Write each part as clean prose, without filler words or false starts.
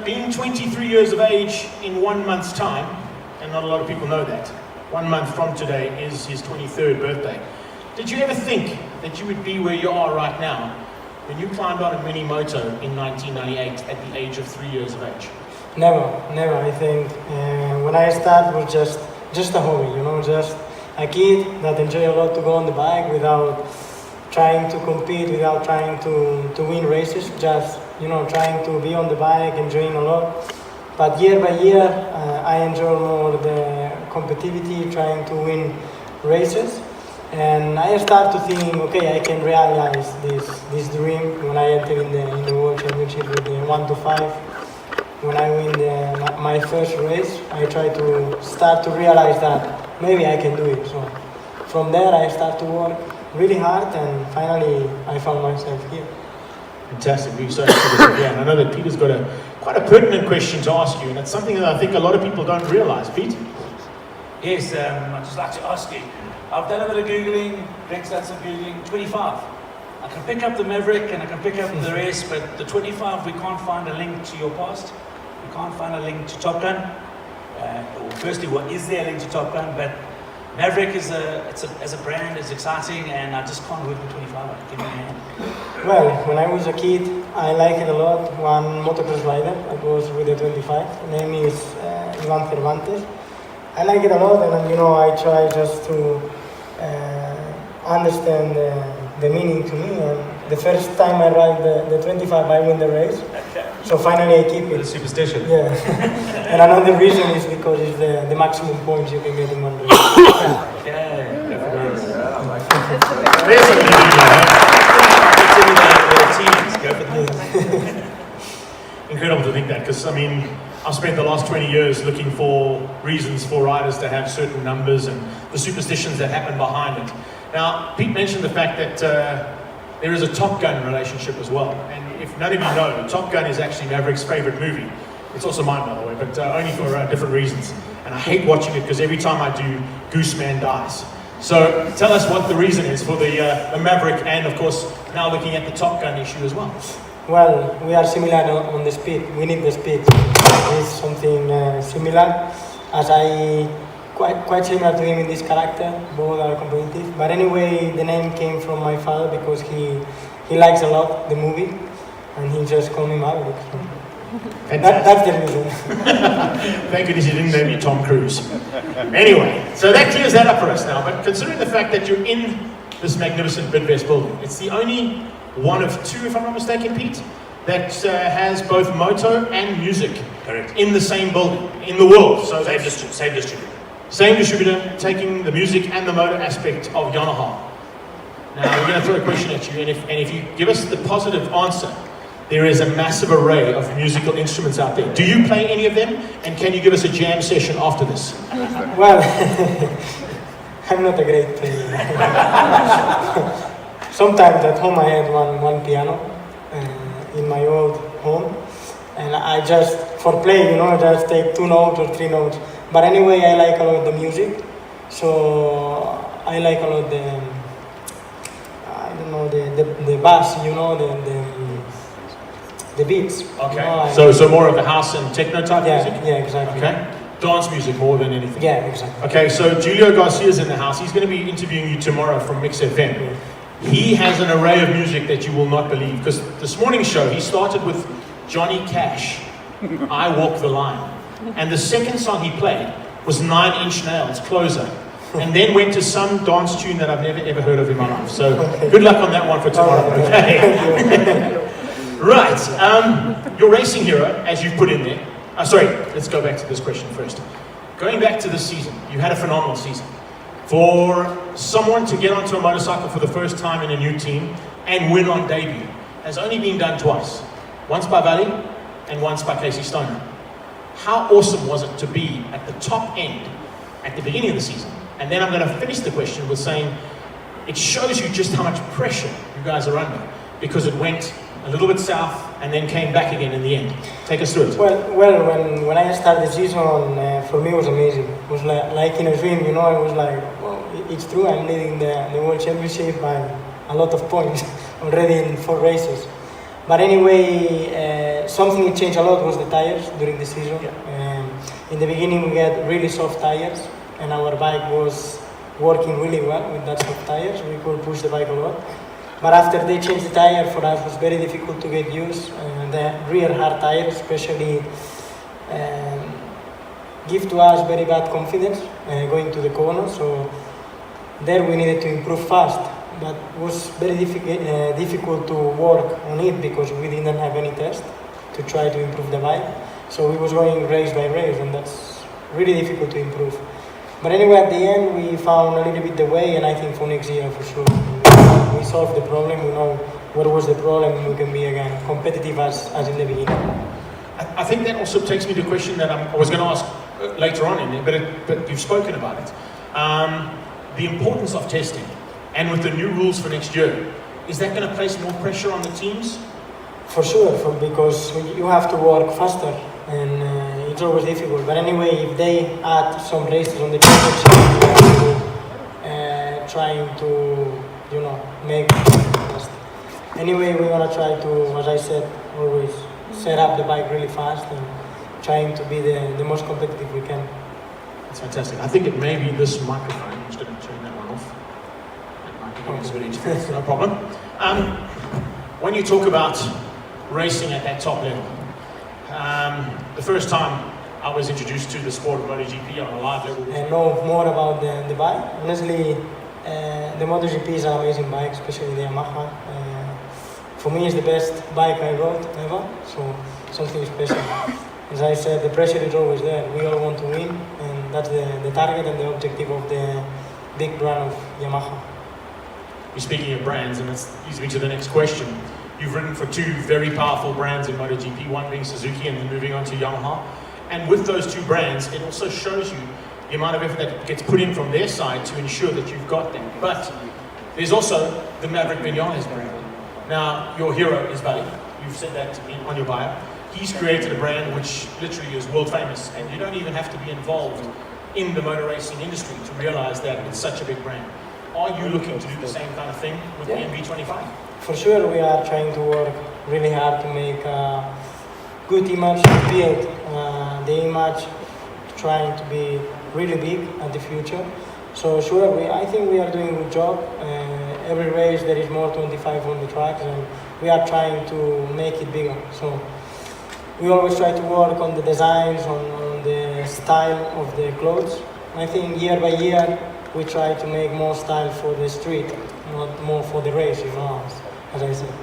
Being 23 years of age in 1 month's time, and not a lot of people know that, 1 month from today is his 23rd birthday. Did you ever think that you would be where you are right now when you climbed on a mini moto in 1998 at the age of 3 years of age? Never. I think when I started it was just a hobby, just a kid that enjoyed a lot to go on the bike without trying to compete, without trying to win races, just trying to be on the bike, enjoying a lot. But year by year, I enjoy more the competitivity, trying to win races. And I start to think, okay, I can realize this dream when I enter in the World Championship with the 1 to 5. When I win my first race, I try to start to realize that maybe I can do it. So from there, I start to work really hard, and finally, I found myself here. Fantastic. We're so happy to be here. And I know that Peter's got quite a pertinent question to ask you, and it's something that I think a lot of people don't realize. Pete? Yes, I'd just like to ask you. I've done a bit of Googling, Greg's done some Googling, 25. I can pick up the Maverick and I can pick up the rest, but the 25, we can't find a link to your past. We can't find a link to Top Gun. Firstly, what is there a link to Top Gun? But Maverick as a brand is exciting, and I just can't work with 25. Give me a hand. Well, when I was a kid, I liked it a lot. One motocross rider that was with the 25. His name is Ivan Cervantes. I like it a lot, and I try just to understand the meaning to me. And the first time I ride the 25, I win the race. So finally I keep it. The superstition. Yeah. And another reason is because it's the maximum points you can get in one race. Incredible to think that, because I've spent the last 20 years looking for reasons for riders to have certain numbers and the superstitions that happen behind it. Now, Pete mentioned the fact that there is a Top Gun relationship as well. And if none of you know, Top Gun is actually Maverick's favorite movie. It's also mine, by the way, but only for different reasons. And I hate watching it because every time I do, Gooseman dies. So tell us what the reason is for the Maverick, and of course, now looking at the Top Gun issue as well. Well, we are similar on the speed. We need the speed. It's something similar, as I quite similar to him in this character. Both are competitive. But anyway, the name came from my father because he likes a lot the movie, and he just called me Maverick. That's the reason. Thank goodness he didn't name you Tom Cruise. Anyway, so that clears that up for us now. But considering the fact that you're in this magnificent Bidvest building, it's the only one of two, if I'm not mistaken, Pete, that has both moto and music. Correct. In the same building, in the world. So same distributor. Same distributor, taking the music and the motor aspect of Yamaha. Now, we're going to throw a question at you, and if you give us the positive answer, there is a massive array of musical instruments out there. Do you play any of them? And can you give us a jam session after this? Well, I'm not a great player. Sometimes at home I had one piano in my old home, and I just, for play, just take 2 notes or 3 notes. But anyway, I like a lot the music, so I like a lot the bass, the beats. Okay. So more of the house and techno type music? Yeah, exactly. Okay. Dance music more than anything? Yeah, exactly. Okay, so Julio Garcia's in the house. He's going to be interviewing you tomorrow from Mix FM. Yeah. He has an array of music that you will not believe, because this morning's show, he started with Johnny Cash, I Walk the Line. And the second song he played was 9 Inch Nails, Closer. And then went to some dance tune that I've never ever heard of in my life. So good luck on that one for tomorrow, okay? Right, your racing hero, as you've put in there. Sorry, let's go back to this question first. Going back to this season, you had a phenomenal season. For someone to get onto a motorcycle for the first time in a new team and win on debut has only been done twice. Once by Valley and once by Casey Stoner. How awesome was it to be at the top end at the beginning of the season? And then I'm going to finish the question with saying, it shows you just how much pressure you guys are under, because it went a little bit south and then came back again in the end. Take us through it. Well, when I started the season, for me it was amazing. It was like in a dream, I was like, well, it's true, I'm leading the World Championship by a lot of points already in 4 races. But anyway, something that changed a lot was the tires during the season. In the beginning we had really soft tires and our bike was working really well with that soft tires. We could push the bike a lot. But after they changed the tire, for us it was very difficult to get used. The real hard tires especially give to us very bad confidence going to the corner. So there we needed to improve fast. But it was very difficult to work on it because we didn't have any test to try to improve the bike. So we was going race by race and that's really difficult to improve. But anyway, at the end we found a little bit the way and I think for next year for sure. We solved the problem, we know what was the problem and we can be again competitive as in the beginning. I think that also takes me to a question that I was going to ask later on in there, but you've spoken about it. The importance of testing. And with the new rules for next year, is that going to place more pressure on the teams? For sure, because you have to work faster and it's always difficult. But anyway, if they add some races on the championship, we are trying to, make it fast. Anyway, we want to try to, as I said, always set up the bike really fast and trying to be the most competitive we can. That's fantastic. I think it may be this microphone. I'm just going to turn that one off. No problem. When you talk about racing at that top level, the first time I was introduced to the sport of MotoGP on a live level. I know more about the bike. Honestly, the MotoGP is an amazing bike, especially the Yamaha. For me, it's the best bike I rode ever, so something special. As I said, the pressure is always there. We all want to win, and that's the target and the objective of the big brand of Yamaha. You're speaking of brands, and that leads me to the next question. You've ridden for two very powerful brands in MotoGP, one being Suzuki and then moving on to Yamaha. And with those two brands, it also shows you the amount of effort that gets put in from their side to ensure that you've got them. But there's also the Maverick Viñales brand. Now, your hero is Buddy. You've said that on your bio. He's created a brand which literally is world famous, and you don't even have to be involved in the motor racing industry to realize that it's such a big brand. Are you looking to do the same kind of thing with the MV25? For sure, we are trying to work really hard to make a good image, build the image, trying to be really big at the future. So sure, I think we are doing a good job. Every race there is more 25 on the tracks and we are trying to make it bigger. So we always try to work on the designs, on the style of the clothes. I think year by year we try to make more style for the street, not more for the race, as I said.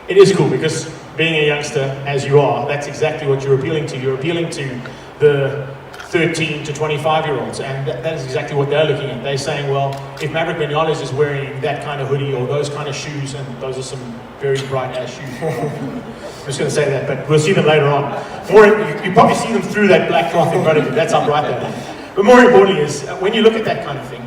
It is cool because being a youngster, as you are, that's exactly what you're appealing to. You're appealing to the 13 to 25-year-olds, and that is exactly what they're looking at. They're saying, well, if Maverick Viñales is wearing that kind of hoodie or those kind of shoes, and those are some very bright-ass shoes. I'm just going to say that, but we'll see them later on. You probably see them through that black cloth in front of you. That's how bright they are. But more importantly is, when you look at that kind of thing,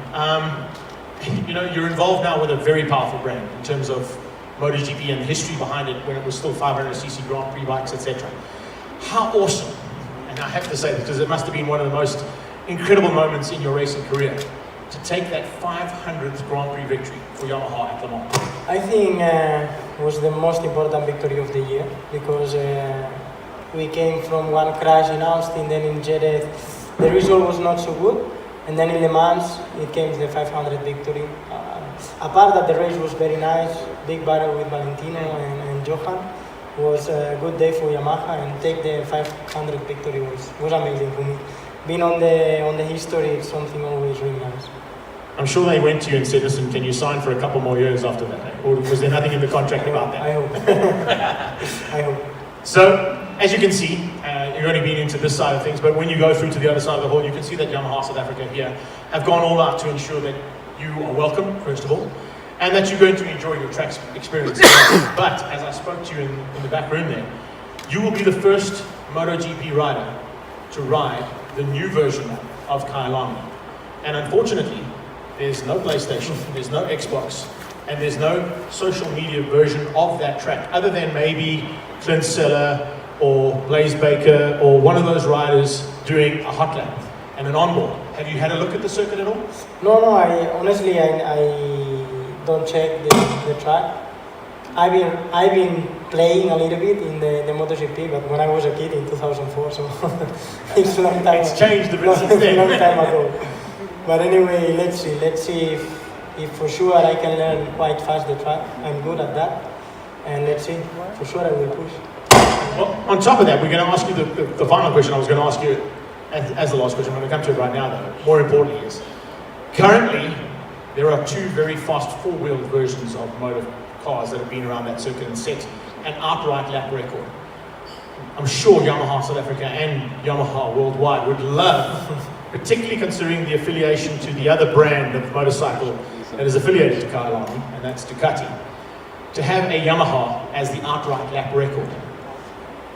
you're involved now with a very powerful brand in terms of MotoGP and the history behind it when it was still 500cc Grand Prix bikes, etc. How awesome, and I have to say this because it must have been one of the most incredible moments in your racing career, to take that 500th Grand Prix victory for Yamaha at Le Mans. I think it was the most important victory of the year because we came from one crash in Austin, then in Jerez. The result was not so good, and then in Le Mans it came to the 500 victory. Apart that the race was very nice, big battle with Valentino and Johan, it was a good day for Yamaha, and take the 500 victory was amazing for me. Being on the history is something always really nice. I'm sure they went to you and said, listen, can you sign for a couple more years after that? Or was there nothing in the contract about that? I hope. I hope. So, as you can see, you've only been into this side of things, but when you go through to the other side of the hall, you can see that Yamaha South Africa here have gone all out to ensure that you are welcome, first of all, and that you're going to enjoy your track experience. But, as I spoke to you in the back room there, you will be the first MotoGP rider to ride the new version of Kyalami. And unfortunately, there's no PlayStation, there's no Xbox, and there's no social media version of that track, other than maybe Clint Seller or Blaze Baker or one of those riders doing a hot lap and an onboard. Have you had a look at the circuit at all? No, I honestly don't check the track. I've been playing a little bit in the MotoGP, but when I was a kid in 2004, so it's a long time. It's changed a bit since It's a then. long time ago. But anyway, let's see if for sure I can learn quite fast the track. I'm good at that, and let's see. For sure I will push. Well, on top of that, we're going to ask you the final question I was going to ask you as the last question. I'm going to come to it right now, though. More importantly is, currently, there are two very fast four-wheeled versions of motor cars that have been around that circuit and set an outright lap record. I'm sure Yamaha South Africa and Yamaha worldwide would love, particularly considering the affiliation to the other brand of motorcycle that is affiliated to Kyalami, and that's Ducati, to have a Yamaha as the outright lap record.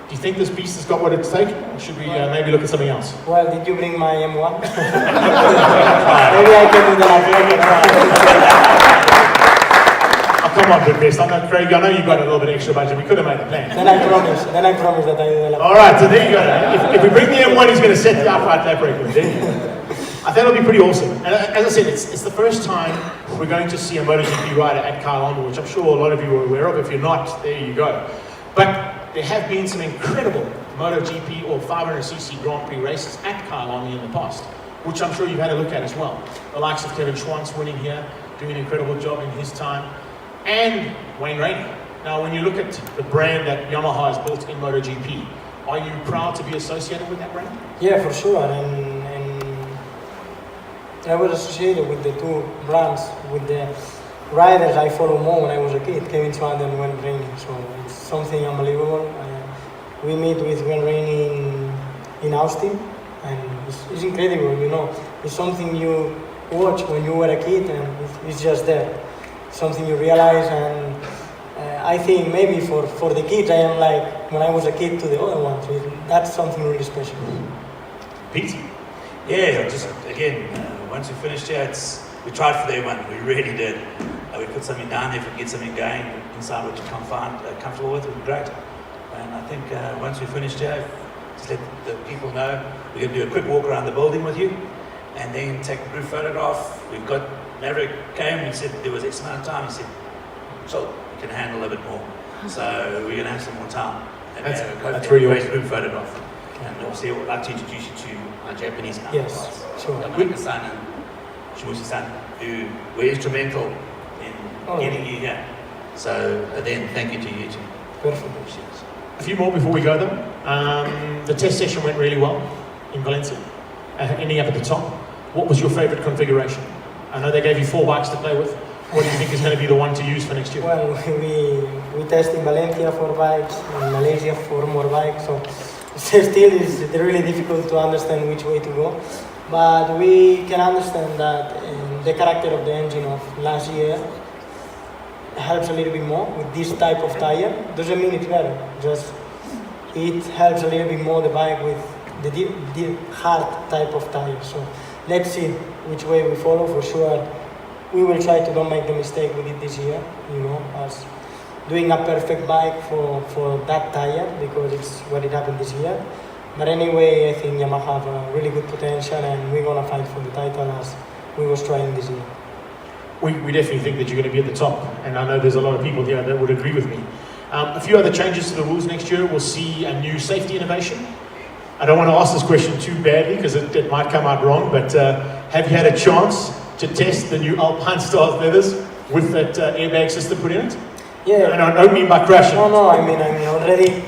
Do you think this beast has got what it takes, or should we maybe look at something else? Well, did you bring my M1? Maybe I can do the lap record. Oh, come on, good best. I'm not Craig. I know you've got a little bit extra budget. We could have made a plan. Then I promise that I do the lap. All right, so there you go. If we bring the M1, he's going to set the outright lap record. There you go. I think it'll be pretty awesome. And as I said, it's the first time we're going to see a MotoGP rider at Kyalami, which I'm sure a lot of you are aware of. If you're not, there you go. But there have been some incredible MotoGP or 500cc Grand Prix races at Kyalami in the past, which I'm sure you've had a look at as well. The likes of Kevin Schwantz winning here, doing an incredible job in his time, and Wayne Rainey. Now, when you look at the brand that Yamaha has built in MotoGP, are you proud to be associated with that brand? Yeah, for sure. And I was associated with the two brands, with the riders I follow more when I was a kid, Kevin Schwantz and Wayne Rainey. So it's something unbelievable. We meet with Wayne Rainey in Austin, and it's incredible, you know. It's something you watch when you were a kid, and it's just there. Something you realize, and I think maybe for the kids, I am like when I was a kid to the other ones. That's something really special. Pete? Yeah, just again, once we finished here, we tried for the M1, we really did. We put something down there, if we can get something going inside what you can find comfortable with, would be great. And I think once we finished here, just let the people know, we're going to do a quick walk around the building with you, and then take a group photograph. We've got Maverick came and said there was X amount of time. He said, so we can handle a bit more. So we're going to have some more time. And that's really great awesome. group photograph. And obviously, I would like to introduce you to our Japanese counterparts. Yes, sure. Yamaka-san and Shimushi-san, who were instrumental in getting you here. So then, thank you to you too. Perfect. A few more before we go though. The test session went really well in Valencia, ending up at the top. What was your favorite configuration? I know they gave you 4 bikes to play with. What do you think is going to be the one to use for next year? Well, we tested in Valencia 4 bikes, in Malaysia 4 more bikes, so still it's really difficult to understand which way to go. But we can understand that the character of the engine of last year helps a little bit more with this type of tire. Doesn't mean it's better, just it helps a little bit more the bike with the hard type of tire. So let's see which way we follow. For sure, we will try to don't make the mistake we did this year, you know, as doing a perfect bike for that tire, because it's what it happened this year. But anyway, I think Yamaha have a really good potential, and we're gonna fight for the title as we was trying this year. We definitely think that you're going to be at the top, and I know there's a lot of people here that would agree with me. A few other changes to the rules next year. We'll see a new safety innovation. I don't want to ask this question too badly because it might come out wrong, but have you had a chance to test the new Alpine Stars leathers with that airbag system put in it? Yeah. And I don't mean by crashing. No, I mean already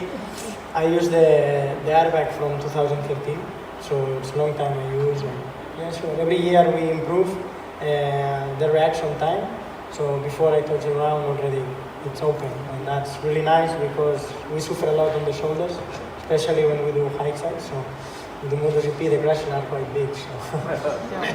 I used the airbag from 2013, so it's a long time I use. And yeah, sure. Every year we improve the reaction time. So before I touch the ground already it's open, and that's really nice because we suffer a lot on the shoulders, especially when we do hike sides. So with the MotoGP the crashes are quite big. So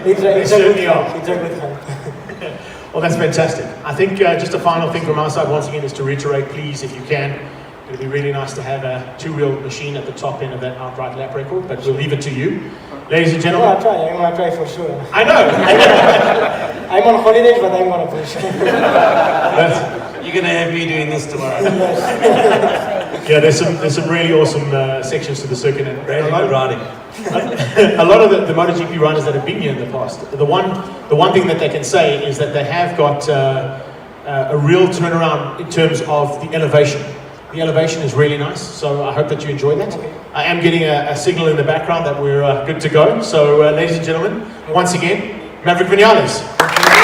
it's a good help. It's a good help. Well, that's fantastic. I think just a final thing from our side once again is to reiterate, please, if you can, it would be really nice to have a 2-wheel machine at the top end of that outright lap record, but we'll leave it to you. Ladies and gentlemen. I'm gonna try for sure. I know. I'm on holidays, but I'm gonna push. You're going to have me doing this tomorrow. Yeah, there's some really awesome sections to the circuit, and Really good riding. a lot of the MotoGP riders that have been here in the past, the one thing that they can say is that they have got a real turnaround in terms of the elevation. The elevation is really nice, so I hope that you enjoy that. Okay. I am getting a signal in the background that we're good to go. So, ladies and gentlemen, once again, Maverick Viñales.